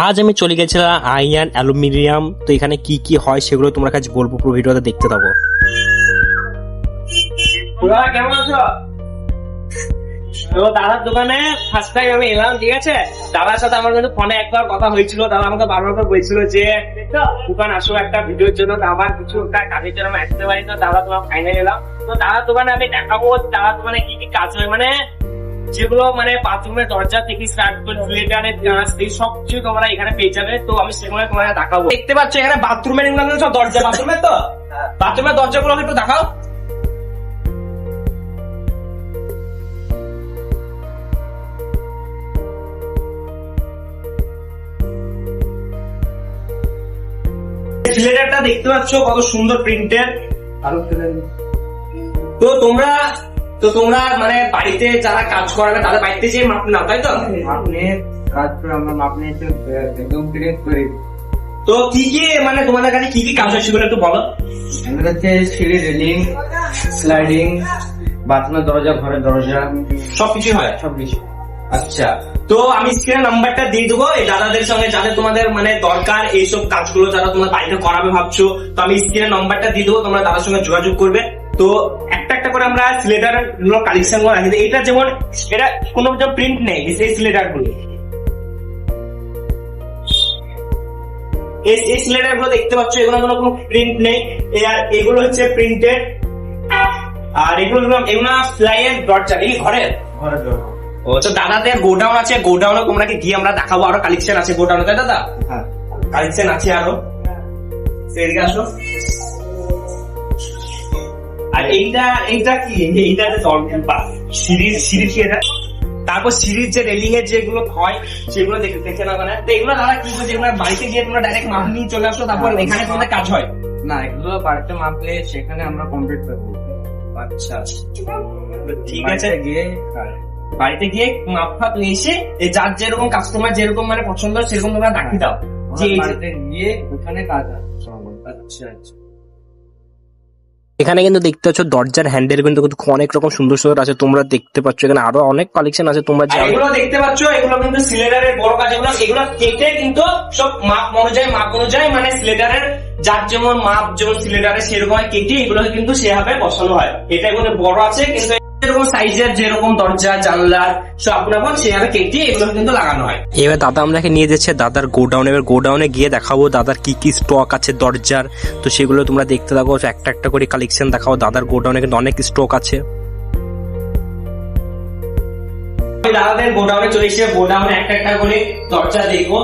আজ আমি চলে গেছিলাম আয়ান অ্যালুমিনিয়াম। তো এখানে কি কি হয় সেগুলো তোমার কাছে বলবো, পুরো ভিডিওতে দেখতে থাকো। কেমন আছো? তো দাদার দোকানে ফার্স্ট টাইম আমি এলাম, ঠিক আছে। দাদার সাথে আমার কিন্তু ফোনে একবার কথা হয়েছিল। দাদা আমাকে বারবার করে বলছিল যে দোকান আসো একটা ভিডিওর জন্য, আমার কিছু কাজের জন্য আমি আসতে পারি না। দাদা তোমার ফাইনাল এলাম। তো দাদার দোকানে আমি দেখাবো দাদার দোকানে কি কি কাজ হয়, মানে যেগুলো মানে বাথরুমের দরজা থেকে স্টার্ট করে ফিল্টারের কাজ এই সব কিছু তোমরা এখানে পেয়ে যাবে। তো আমি সেগুলো তোমাকে দেখাবো। দেখতে পাচ্ছ এখানে বাথরুমের সব দরজা, বাথরুমের তো বাথরুমের দরজাগুলো একটু দেখাও। সিলিন্ডারটা দেখতে পাচ্ছ কত সুন্দর প্রিন্টের। তো তোমরা মানে বাড়িতে যারা কাজ করাবে তাদের বাড়িতে যে মাপ নাও, তাই তো? আপনি কাজ করে আমরা আপনি একদম ক্রিয়েট করি। তো কি কি মানে তোমাদের কাছে কি কি কাজ হয় সেগুলো একটু বলো। আমাদের হচ্ছে সিঁড়ি রেলিং, স্লাইডিং, বাথরুমের দরজা, ঘরের দরজা, সবকিছু হয়। সবকিছু। আচ্ছা, তো আমি স্ক্রিনে নাম্বারটা দিয়ে দেবো এই দাদাদের সঙ্গে, যাদের তোমাদের মানে দরকার এইসব কাজগুলো, যারা তোমার বাড়িতে করাবে ভাবছো। তো আমি স্ক্রিনে নাম্বারটা দিয়ে দেবো, তোমরা দাদার সঙ্গে যোগাযোগ করবে। তো একটা একটা করে আমরা সিলেটার গুলো কালেকশন করে রাখি। এটা যেমন এটা কোনো প্রিন্ট নেই, এই সিলেটার গুলো, এই সিলেটার গুলো দেখতে পাচ্ছ, এগুলো কোনো প্রিন্ট নেই। আর এগুলো হচ্ছে প্রিন্টেড। আর এগুলো ফ্লাইয়ের দরজা, এই ঘরের দরজা। ও তো দাদাদের গোডাউন আছে, গোডাউনে তোমরা গিয়ে আমরা দেখাবো, আরো কালেকশন আছে গোডাউনে, তাই দাদা? হ্যাঁ, কালেকশন আছে আরো। এদিকে আসো। আর এইটা কি? এইটা সিঁড়ি কি এটা? তারপর সিঁড়ির যে রেলিং এর যেগুলো হয় সেগুলো দেখে না মানে। তো এগুলো দাদা কি করছে, এগুলো বাড়িতে গিয়ে তোমরা ডাইরেক্ট মাপ নিয়ে চলে আসো, তারপর এখানে তোমাদের কাজ হয়? না, এগুলো বাড়িতে মাপলে সেখানে আমরা কমপ্লিট করবো। আচ্ছা ঠিক আছে, গিয়ে বাড়িতে গিয়ে মাপ ফাপ নিয়ে এসে এই যার যেরকম কাস্টমার যেরকম মানে পছন্দ সেরকম তোমরা দেখিয়ে দাও যে বাড়িতে গিয়ে ওখানে কাজ হয়। আচ্ছা আচ্ছা। এখানে কিন্তু দেখতে পাচ্ছ দরজার হ্যান্ডেল কিন্তু অনেক রকম সুন্দর সুন্দর আছে, তোমরা দেখতে পাচ্ছ। এখানে আরো অনেক কালেকশন আছে, তোমরা এগুলো দেখতে পাচ্ছ, এগুলো কিন্তু সিলিন্ডারের বড় কাজ। এগুলো কেটে কিন্তু সব মাপ অনুযায়ী মানে সিলিন্ডারের যার যেমন মাপ, যেমন সিলিন্ডারের সেরকম কেটে এগুলো কিন্তু সেভাবে বসানো হয়। এটা এগুলো বড় আছে, কিন্তু এরকম সাইজের যেরকম দরজা জানলা সব আপনার সেভাবে কেটে এগুলো কিন্তু লাগানো হয়। এবার দাদা আমাকে নিয়ে যাচ্ছে দাদার গোডাউনে। এবার গোডাউনে গিয়ে দেখাবো দাদার কি কি স্টক আছে দরজার। তো সেগুলো তোমরা দেখতে থাকো, একটা একটা করে কালেকশন দেখাবো। দাদার গোডাউনে কিন্তু অনেক স্টক আছে। দাদাদের গোডাউনে চলে এসে গোডাউনে একটা একটা করে দরজা দেখবো।